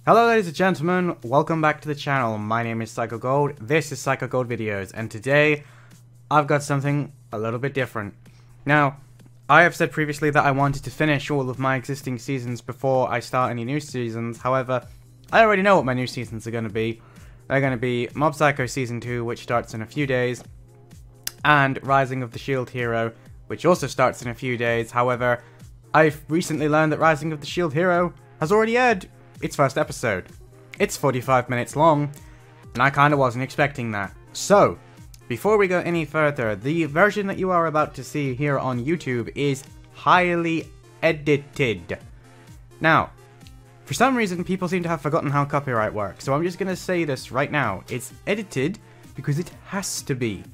Hello ladies and gentlemen, welcome back to the channel. My name is Psycho Gold, this is Psycho Gold Videos, and today I've got something a little bit different. Now, I have said previously that I wanted to finish all of my existing seasons before I start any new seasons. However, I already know what my new seasons are going to be. They're going to be Mob Psycho Season 2, which starts in a few days, and Rising of the Shield Hero, which also starts in a few days. However, I've recently learned that Rising of the Shield Hero has already aired its first episode. It's 45 minutes long, and I kinda wasn't expecting that. So, before we go any further, the version that you are about to see here on YouTube is highly edited. Now, for some reason, people seem to have forgotten how copyright works, so I'm just gonna say this right now. It's edited because it has to be,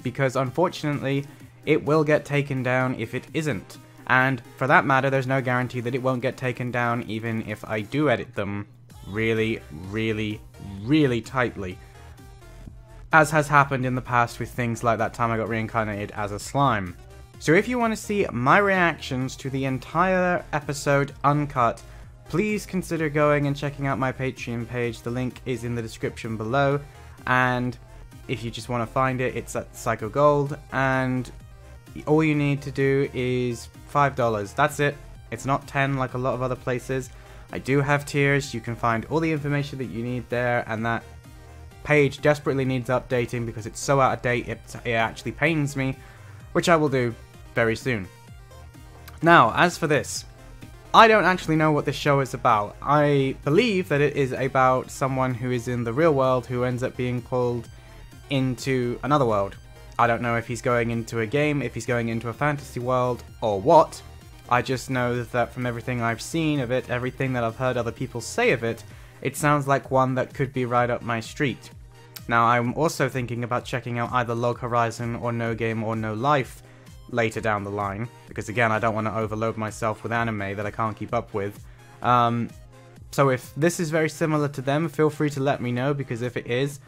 because unfortunately, it will get taken down if it isn't. And for that matter, there's no guarantee that it won't get taken down even if I do edit them really, really, really tightly. As has happened in the past with things like that time I got reincarnated as a slime. So if you want to see my reactions to the entire episode uncut, please consider going and checking out my Patreon page. The link is in the description below. And if you just want to find it, it's at Psycho Gold. And all you need to do is $5. That's it. It's not 10 like a lot of other places. I do have tiers. You can find all the information that you need there, and that page desperately needs updating because it's so out of date it actually pains me, which I will do very soon. Now, as for this, I don't actually know what this show is about. I believe that it is about someone who is in the real world who ends up being pulled into another world. I don't know if he's going into a game, if he's going into a fantasy world, or what. I just know that from everything I've seen of it, everything that I've heard other people say of it, it sounds like one that could be right up my street. Now, I'm also thinking about checking out either Log Horizon or No Game or No Life later down the line, because again, I don't want to overload myself with anime that I can't keep up with. So if this is very similar to them, feel free to let me know, because if it is,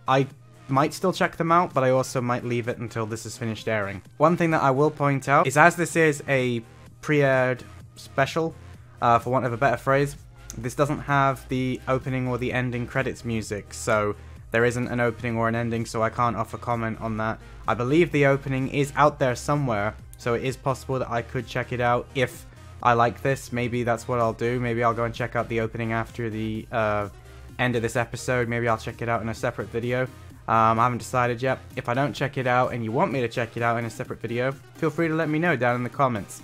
I might still check them out, but I also might leave it until this is finished airing. One thing that I will point out is, as this is a pre-aired special, for want of a better phrase, this doesn't have the opening or the ending credits music, so there isn't an opening or an ending, so I can't offer comment on that. I believe the opening is out there somewhere, so it is possible that I could check it out if I like this. Maybe that's what I'll do. Maybe I'll go and check out the opening after the end of this episode. Maybe I'll check it out in a separate video. I haven't decided yet. If I don't check it out and you want me to check it out in a separate video, feel free to let me know down in the comments.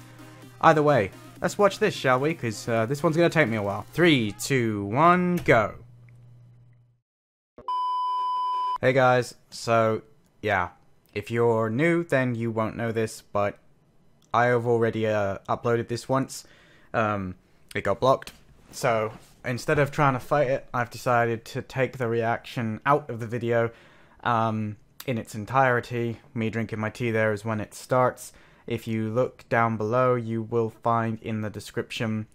Either way, let's watch this, shall we? Because this one's going to take me a while. 3, 2, 1, go. Hey guys, so yeah, if you're new then you won't know this, but I have already uploaded this once. It got blocked, so instead of trying to fight it, I've decided to take the reaction out of the video in its entirety. Me drinking my tea there is when it starts. If you look down below, you will find in the description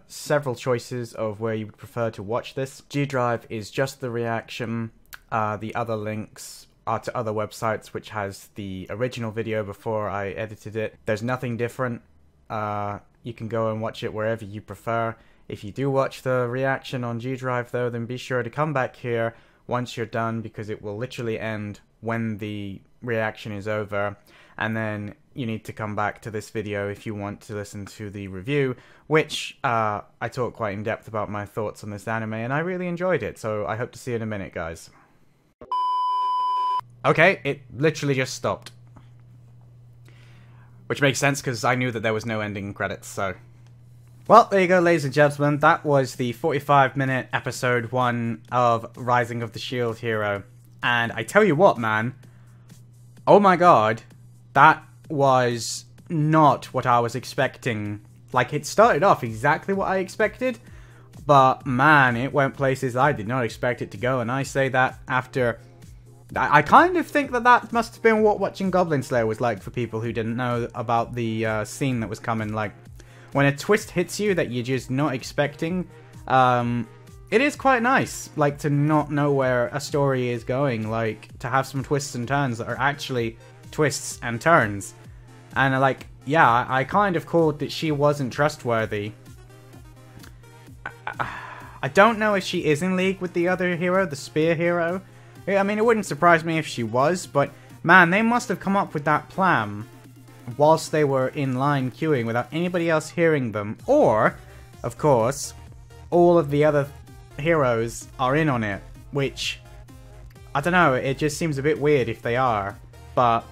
several choices of where you would prefer to watch this. G Drive is just the reaction. The other links are to other websites which has the original video before I edited it. There's nothing different. You can go and watch it wherever you prefer. If you do watch the reaction on G Drive though, then be sure to come back here once you're done, because it will literally end when the reaction is over, and then you need to come back to this video if you want to listen to the review, which I talk quite in depth about my thoughts on this anime, and I really enjoyed it, so I hope to see you in a minute, guys. Okay, it literally just stopped. Which makes sense, because I knew that there was no ending credits, so... Well, there you go, ladies and gentlemen. That was the 45-minute episode 1 of Rising of the Shield Hero. And I tell you what, man. Oh my god. That was not what I was expecting. Like, it started off exactly what I expected. But, man, it went places I did not expect it to go. And I say that after... I kind of think that that must have been what watching Goblin Slayer was like for people who didn't know about the scene that was coming. Like, when a twist hits you that you're just not expecting, it is quite nice, like, to not know where a story is going, like, to have some twists and turns that are actually twists and turns. And, like, yeah, I kind of called that she wasn't trustworthy. I don't know if she is in league with the other hero, the spear hero. I mean, it wouldn't surprise me if she was, but man, they must have come up with that plan whilst they were in line queuing without anybody else hearing them. Or, of course, all of the other heroes are in on it, which, I don't know, it just seems a bit weird if they are, but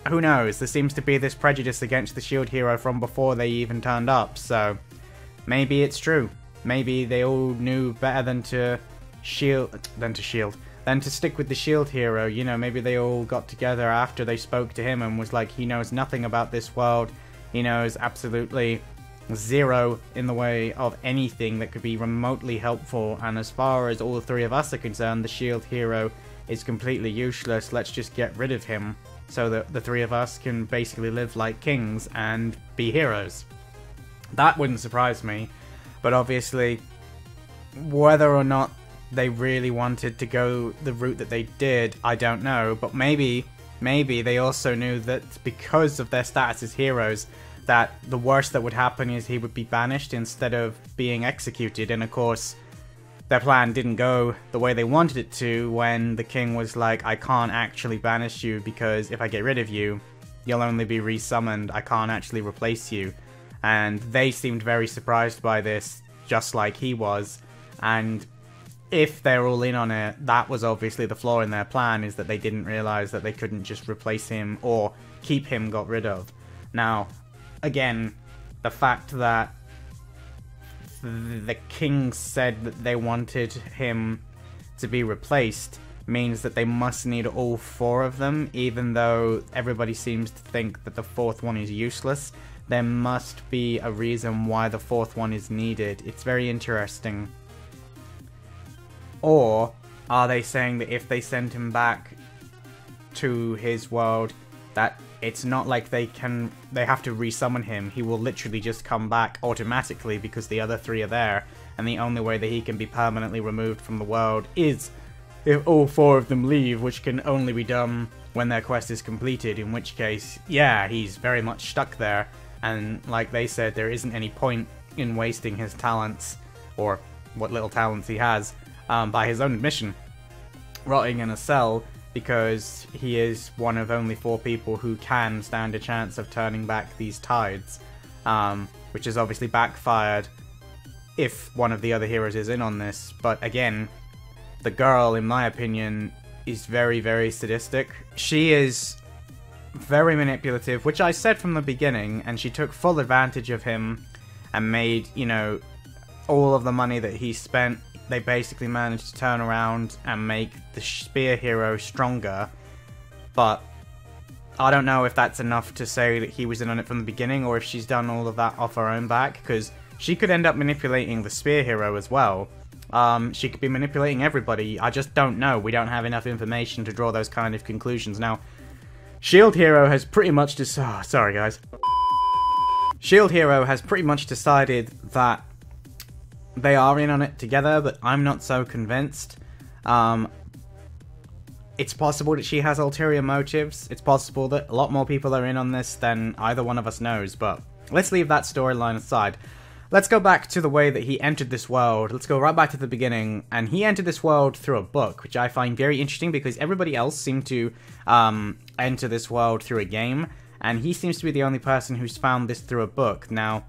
who knows? There seems to be this prejudice against the shield hero from before they even turned up, so maybe it's true. Maybe they all knew better than to stick with the shield hero. You know, maybe they all got together after they spoke to him and was like, he knows nothing about this world. He knows absolutely zero in the way of anything that could be remotely helpful, and as far as all the three of us are concerned, the shield hero is completely useless. Let's just get rid of him so that the three of us can basically live like kings and be heroes. That wouldn't surprise me, but obviously whether or not they really wanted to go the route that they did, I don't know, but maybe they also knew that because of their status as heroes, that the worst that would happen is he would be banished instead of being executed, and of course their plan didn't go the way they wanted it to when the king was like, I can't actually banish you because if I get rid of you, you'll only be resummoned, I can't actually replace you. And they seemed very surprised by this, just like he was, and if they're all in on it, that was obviously the flaw in their plan, is that they didn't realize that they couldn't just replace him or keep him got rid of. Now, again, the fact that the king said that they wanted him to be replaced means that they must need all four of them, even though everybody seems to think that the fourth one is useless. There must be a reason why the fourth one is needed. It's very interesting. Or are they saying that if they send him back to his world, that it's not like they have to resummon him. He will literally just come back automatically because the other three are there, and the only way that he can be permanently removed from the world is if all four of them leave, which can only be done when their quest is completed, in which case, yeah, he's very much stuck there, and like they said, there isn't any point in wasting his talents, or what little talents he has, by his own admission, rotting in a cell, because he is one of only 4 people who can stand a chance of turning back these tides, which has obviously backfired if one of the other heroes is in on this. But again, the girl, in my opinion, is very, very sadistic. She is very manipulative, which I said from the beginning, and she took full advantage of him and made, you know, all of the money that he spent. They basically managed to turn around and make the spear hero stronger, but I don't know if that's enough to say that he was in on it from the beginning, or if she's done all of that off her own back, because she could end up manipulating the spear hero as well. She could be manipulating everybody. I just don't know. We don't have enough information to draw those kind of conclusions. Now, Shield Hero has pretty much sorry guys. Shield Hero has pretty much decided that they are in on it together, but I'm not so convinced. It's possible that she has ulterior motives. It's possible that a lot more people are in on this than either one of us knows, but let's leave that storyline aside. Let's go back to the way that he entered this world. Let's go right back to the beginning, and he entered this world through a book, which I find very interesting because everybody else seemed to enter this world through a game, and he seems to be the only person who's found this through a book. Now,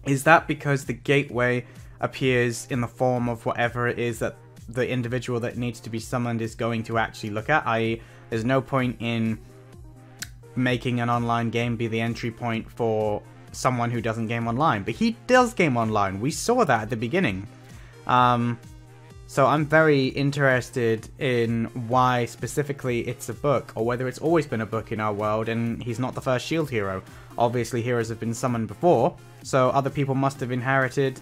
is that because the gateway appears in the form of whatever it is that the individual that needs to be summoned is going to actually look at, i.e. there's no point in making an online game be the entry point for someone who doesn't game online, but he does game online. We saw that at the beginning. So I'm very interested in why specifically it's a book, or whether it's always been a book in our world and he's not the first shield hero. Obviously heroes have been summoned before, so other people must have inherited,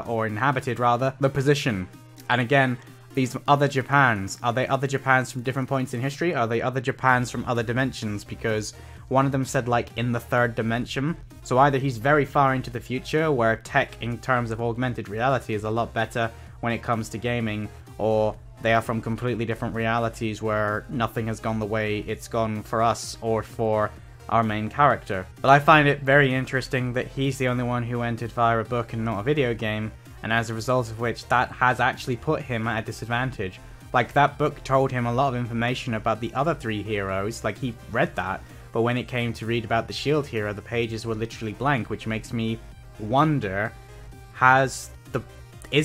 or inhabited rather, the position. And again, these other Japans, are they other Japans from different points in history? Are they other Japans from other dimensions? Because one of them said like in the 3rd dimension. So either he's very far into the future where tech in terms of augmented reality is a lot better when it comes to gaming, or they are from completely different realities where nothing has gone the way it's gone for us or for our main character. But I find it very interesting that he's the only one who entered via a book and not a video game, and as a result of which that has actually put him at a disadvantage. Like, that book told him a lot of information about the other 3 heroes, like he read that, but when it came to read about the shield hero, the pages were literally blank, which makes me wonder, is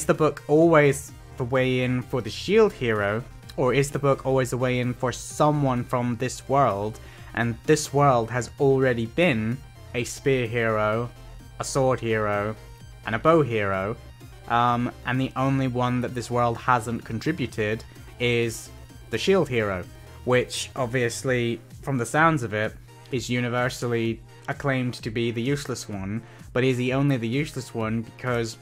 the book always the way in for the shield hero, or is the book always the way in for someone from this world, and this world has already been a spear hero, a sword hero, and a bow hero, and the only one that this world hasn't contributed is the shield hero, which obviously, from the sounds of it, is universally acclaimed to be the useless one. But is he only the useless one because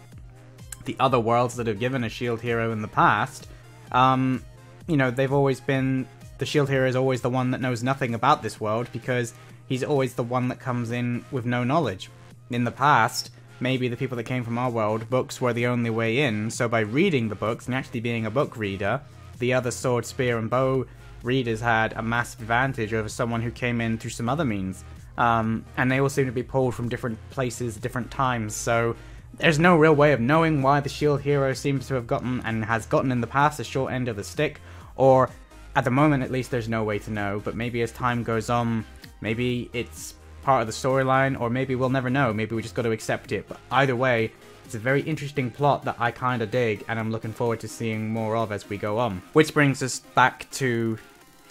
the other worlds that have given a shield hero in the past, you know, they've always been, the shield hero is always the one that knows nothing about this world because he's always the one that comes in with no knowledge. In the past, maybe the people that came from our world, books were the only way in, so by reading the books and actually being a book reader, the other sword, spear, and bow readers had a massive advantage over someone who came in through some other means. And they all seem to be pulled from different places, different times, so there's no real way of knowing why the shield hero seems to have gotten, and has gotten in the past, the short end of the stick, or at the moment at least there's no way to know, but maybe as time goes on, maybe it's part of the storyline, or maybe we'll never know, maybe we just got to accept it. But either way, it's a very interesting plot that I kinda dig, and I'm looking forward to seeing more of as we go on. Which brings us back to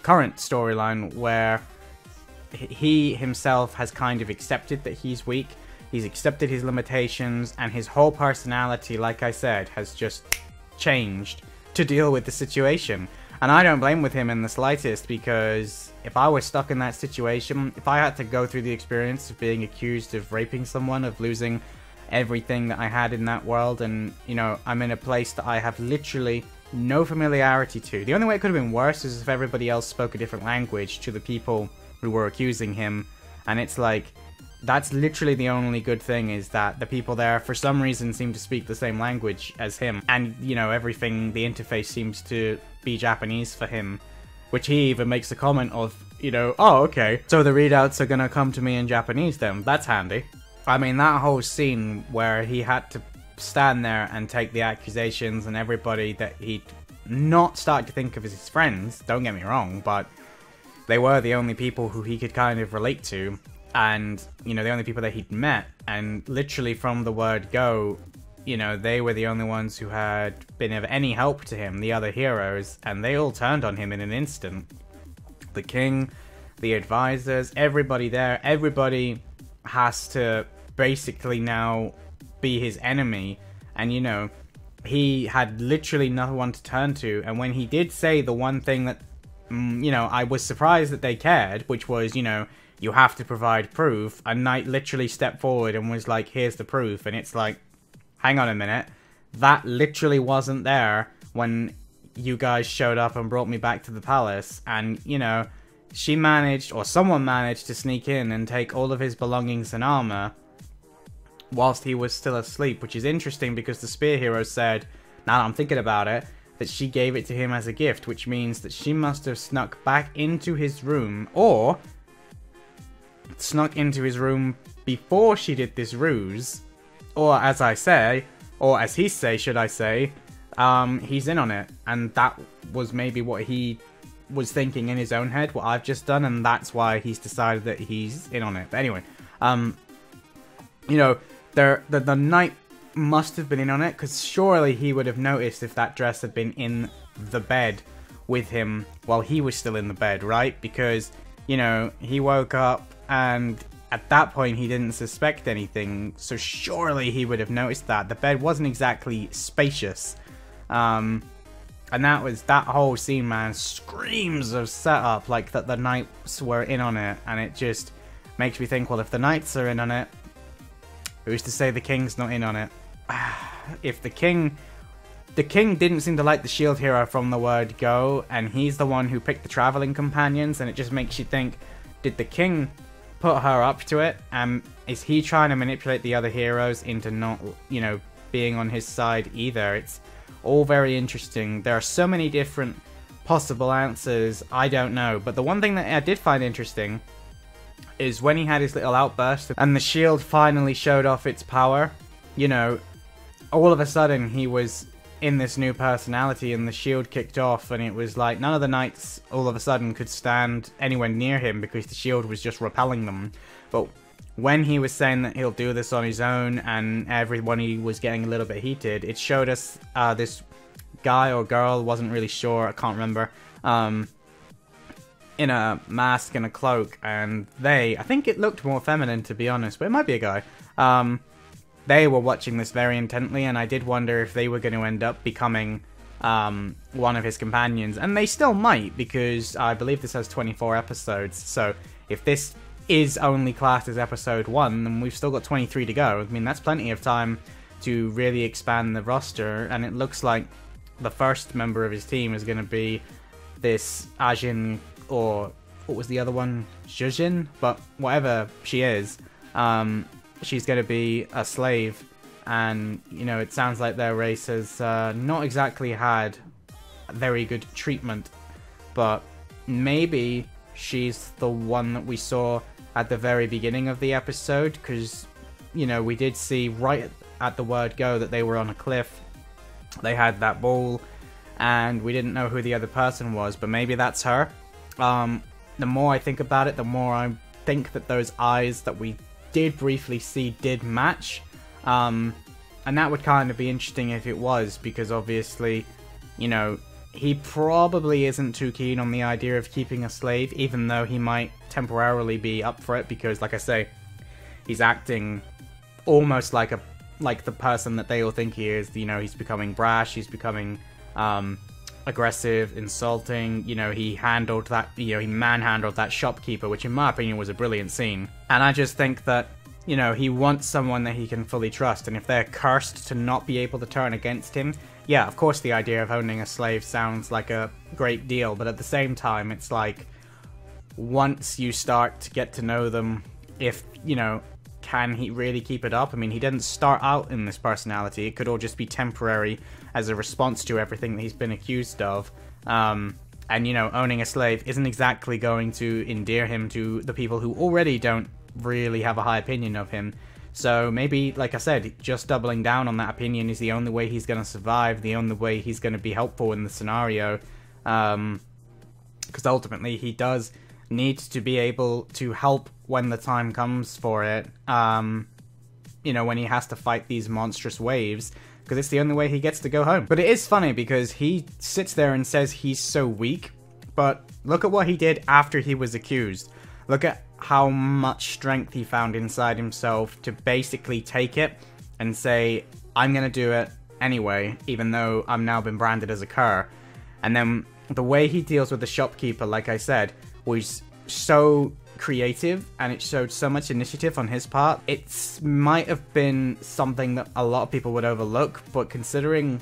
current storyline, where he himself has kind of accepted that he's weak, he's accepted his limitations, and his whole personality, like I said, has just changed to deal with the situation. And I don't blame with him in the slightest, because if I was stuck in that situation, if I had to go through the experience of being accused of raping someone, of losing everything that I had in that world, and, you know, I'm in a place that I have literally no familiarity to. The only way it could have been worse is if everybody else spoke a different language to the people who were accusing him, and it's like, that's literally the only good thing, is that the people there for some reason seem to speak the same language as him, and, you know, everything, the interface seems to be Japanese for him, which he even makes a comment of, you know, oh, okay, so the readouts are gonna come to me in Japanese then, that's handy. I mean, that whole scene where he had to stand there and take the accusations, and everybody that he'd not started to think of as his friends, don't get me wrong, but they were the only people who he could kind of relate to, and, you know, the only people that he'd met, and literally from the word go, you know, they were the only ones who had been of any help to him, the other heroes, and they all turned on him in an instant. The king, the advisors, everybody there, everybody has to basically now be his enemy, and, you know, he had literally no one to turn to, and when he did say the one thing that, you know, I was surprised that they cared, which was, you know, you have to provide proof, a knight literally stepped forward and was like, here's the proof, and it's like, hang on a minute, that literally wasn't there when you guys showed up and brought me back to the palace, and, you know, she managed, or someone managed to sneak in and take all of his belongings and armor whilst he was still asleep, which is interesting because the spear hero said, now that I'm thinking about it, that she gave it to him as a gift, which means that she must have snuck back into his room, or snuck into his room before she did this ruse, or as I say, or as he say, should I say, he's in on it, and that was maybe what he was thinking in his own head, what I've just done, and that's why he's decided that he's in on it. But anyway, you know, the knight must have been in on it, because surely he would have noticed if that dress had been in the bed with him while he was still in the bed, right? Because, you know, he woke up and at that point he didn't suspect anything, so surely he would have noticed that. The bed wasn't exactly spacious. And that whole scene, man, screams of setup, like that the knights were in on it, and it just makes me think, well, if the knights are in on it, who's to say the king's not in on it? If the king didn't seem to like the shield hero from the word go, and he's the one who picked the traveling companions, and it just makes you think, did the king put her up to it? Is he trying to manipulate the other heroes into not, you know, being on his side either? It's all very interesting. There are so many different possible answers, I don't know. But the one thing that I did find interesting is when he had his little outburst and the shield finally showed off its power, you know, all of a sudden he was in this new personality and the shield kicked off, and it was like none of the knights all of a sudden could stand anywhere near him because the shield was just repelling them. But when he was saying that he'll do this on his own and everybody was getting a little bit heated, it showed us this guy or girl, wasn't really sure, I can't remember, in a mask and a cloak, and I think it looked more feminine to be honest, but it might be a guy. They were watching this very intently, and I did wonder if they were going to end up becoming one of his companions. And they still might, because I believe this has 24 episodes. So if this is only classed as episode 1, then we've still got 23 to go. I mean, that's plenty of time to really expand the roster. And it looks like the first member of his team is going to be this Ajin, or what was the other one? Jujin? But whatever she is. She's going to be a slave, and, you know, it sounds like their race has not exactly had very good treatment, but maybe she's the one that we saw at the very beginning of the episode, because, you know, we did see right at the word go that they were on a cliff, they had that ball, and we didn't know who the other person was, but maybe that's her. The more I think about it, the more I think that those eyes that we did briefly see did match, and that would kind of be interesting if it was, because obviously, you know, he probably isn't too keen on the idea of keeping a slave, even though he might temporarily be up for it, because like I say, he's acting almost like the person that they all think he is. You know, he's becoming brash, he's becoming aggressive, insulting. You know, he manhandled that shopkeeper, which in my opinion was a brilliant scene. And I just think that, you know, he wants someone that he can fully trust, and if they're cursed to not be able to turn against him, yeah, of course the idea of owning a slave sounds like a great deal, but at the same time, it's like, once you start to get to know them, if, you know, can he really keep it up? I mean, he didn't start out in this personality. It could all just be temporary as a response to everything that he's been accused of. And, you know, owning a slave isn't exactly going to endear him to the people who already don't really have a high opinion of him. So maybe, like I said, just doubling down on that opinion is the only way he's going to survive, the only way he's going to be helpful in the scenario. Because ultimately he does need to be able to help when the time comes for it. You know, when he has to fight these monstrous waves, because it's the only way he gets to go home. But it is funny because he sits there and says he's so weak, but look at what he did after he was accused. Look at how much strength he found inside himself to basically take it and say, I'm gonna do it anyway, even though I've now been branded as a cur. And then the way he deals with the shopkeeper, like I said, was so creative, and it showed so much initiative on his part. It might have been something that a lot of people would overlook, but considering,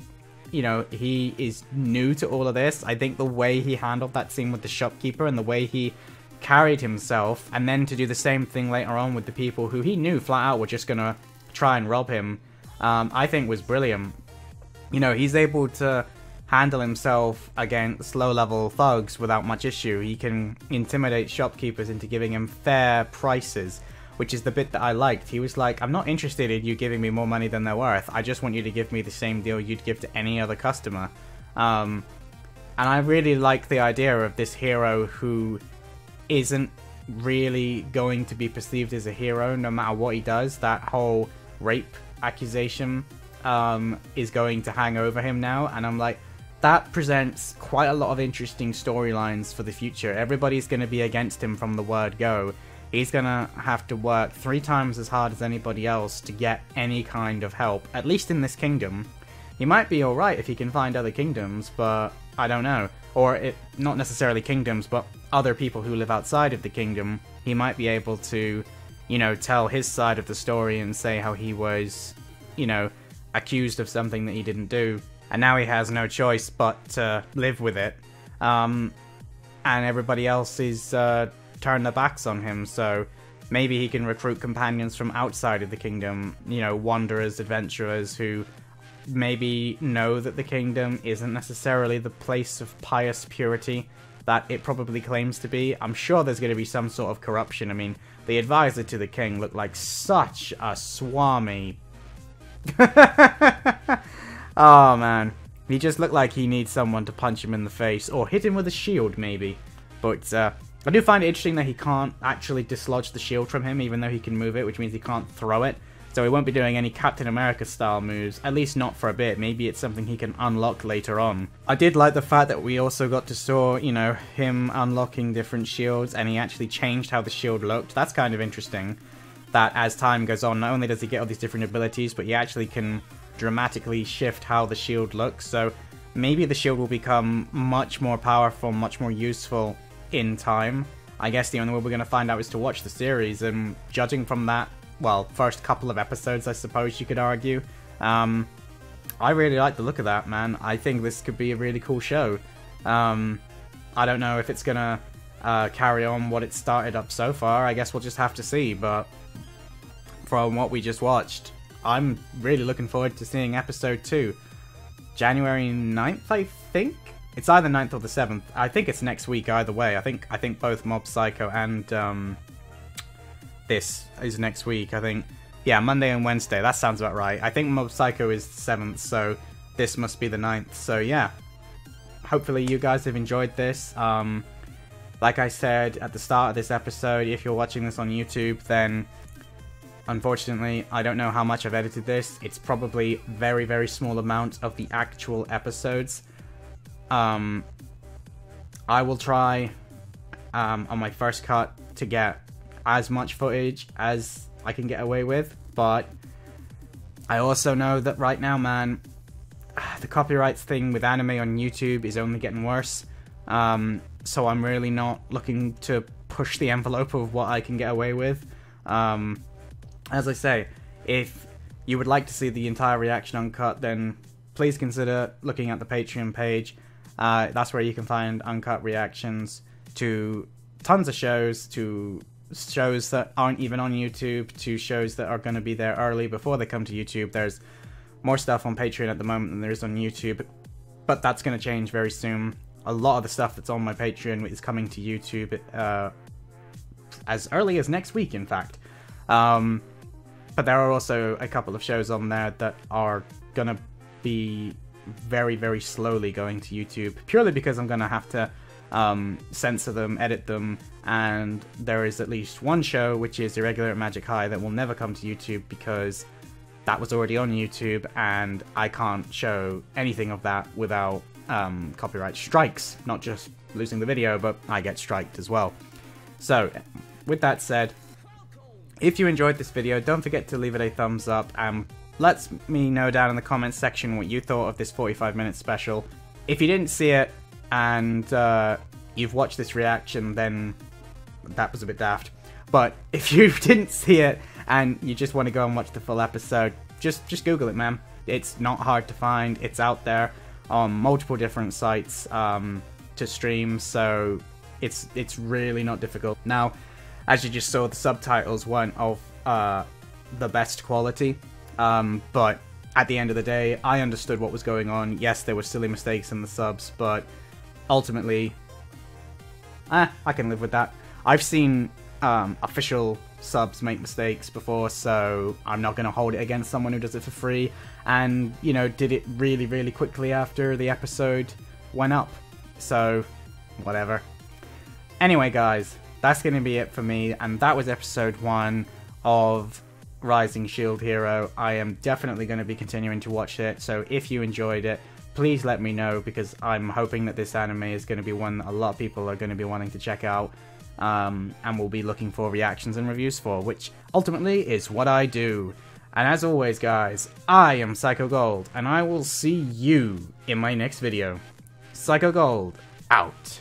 you know, he is new to all of this, I think the way he handled that scene with the shopkeeper and the way he carried himself, and then to do the same thing later on with the people who he knew flat out were just gonna try and rob him, I think was brilliant. You know, he's able to handle himself against low-level thugs without much issue. He can intimidate shopkeepers into giving him fair prices, which is the bit that I liked. He was like, I'm not interested in you giving me more money than they're worth. I just want you to give me the same deal you'd give to any other customer. And I really like the idea of this hero who isn't really going to be perceived as a hero no matter what he does. That whole rape accusation is going to hang over him now, and I'm like, that presents quite a lot of interesting storylines for the future. Everybody's going to be against him from the word go. He's going to have to work 3 times as hard as anybody else to get any kind of help, at least in this kingdom. He might be alright if he can find other kingdoms, but I don't know. Or not necessarily kingdoms, but other people who live outside of the kingdom. He might be able to, you know, tell his side of the story and say how he was, you know, accused of something that he didn't do. And now he has no choice but to live with it. And everybody else is turned their backs on him, so maybe he can recruit companions from outside of the kingdom, you know, wanderers, adventurers who maybe know that the kingdom isn't necessarily the place of pious purity that it probably claims to be. I'm sure there's going to be some sort of corruption. I mean, the advisor to the king looked like such a swami Oh man, he just looked like he needs someone to punch him in the face or hit him with a shield maybe. But I do find it interesting that he can't actually dislodge the shield from him, even though he can move it, which means he can't throw it. So he won't be doing any Captain America style moves, at least not for a bit. Maybe it's something he can unlock later on. I did like the fact that we also got to saw, you know, him unlocking different shields, and he actually changed how the shield looked. That's kind of interesting, that as time goes on, not only does he get all these different abilities, but he actually can dramatically shift how the shield looks. So maybe the shield will become much more powerful, much more useful in time. I guess the only way we're going to find out is to watch the series, and judging from that, well, first couple of episodes, I suppose you could argue. I really like the look of that, man. I think this could be a really cool show. I don't know if it's gonna carry on what it started up so far. I guess we'll just have to see, but from what we just watched, I'm really looking forward to seeing episode 2. January 9th, I think? It's either 9th or the 7th. I think it's next week either way. I think both Mob Psycho and this is next week, I think. Yeah, Monday and Wednesday, that sounds about right. I think Mob Psycho is the 7th, so this must be the 9th. So yeah, hopefully you guys have enjoyed this. Like I said at the start of this episode, if you're watching this on YouTube, then unfortunately, I don't know how much I've edited this. It's probably very, very small amount of the actual episodes. I will try on my first cut to get as much footage as I can get away with, but I also know that right now, man, the copyrights thing with anime on YouTube is only getting worse. So I'm really not looking to push the envelope of what I can get away with. As I say, if you would like to see the entire reaction uncut, then please consider looking at the Patreon page. That's where you can find uncut reactions to tons of shows, to shows that aren't even on YouTube, to shows that are going to be there early before they come to YouTube. There's more stuff on Patreon at the moment than there is on YouTube, but that's going to change very soon. A lot of the stuff that's on my Patreon is coming to YouTube as early as next week, in fact. But there are also a couple of shows on there that are going to be very, very slowly going to YouTube, purely because I'm going to have to censor them, edit them, and there is at least one show, which is Irregular at Magic High, that will never come to YouTube because that was already on YouTube, and I can't show anything of that without copyright strikes. Not just losing the video, but I get striked as well. So, with that said, if you enjoyed this video, don't forget to leave it a thumbs up, and let me know down in the comments section what you thought of this 45-minute special. If you didn't see it, and you've watched this reaction, then that was a bit daft. But if you didn't see it and you just want to go and watch the full episode, just Google it, man. It's not hard to find. It's out there on multiple different sites to stream, so it's really not difficult. Now, as you just saw, the subtitles weren't of the best quality, but at the end of the day, I understood what was going on. Yes, there were silly mistakes in the subs, but ultimately, I can live with that. I've seen official subs make mistakes before, so I'm not going to hold it against someone who does it for free and, you know, did it really, really quickly after the episode went up. So, whatever. Anyway, guys, that's going to be it for me, and that was episode 1 of Rising Shield Hero. I am definitely going to be continuing to watch it, so if you enjoyed it, please let me know, because I'm hoping that this anime is going to be one that a lot of people are going to be wanting to check out, and will be looking for reactions and reviews for, which ultimately is what I do. And as always, guys, I am Psycho Gold, and I will see you in my next video. Psycho Gold, out.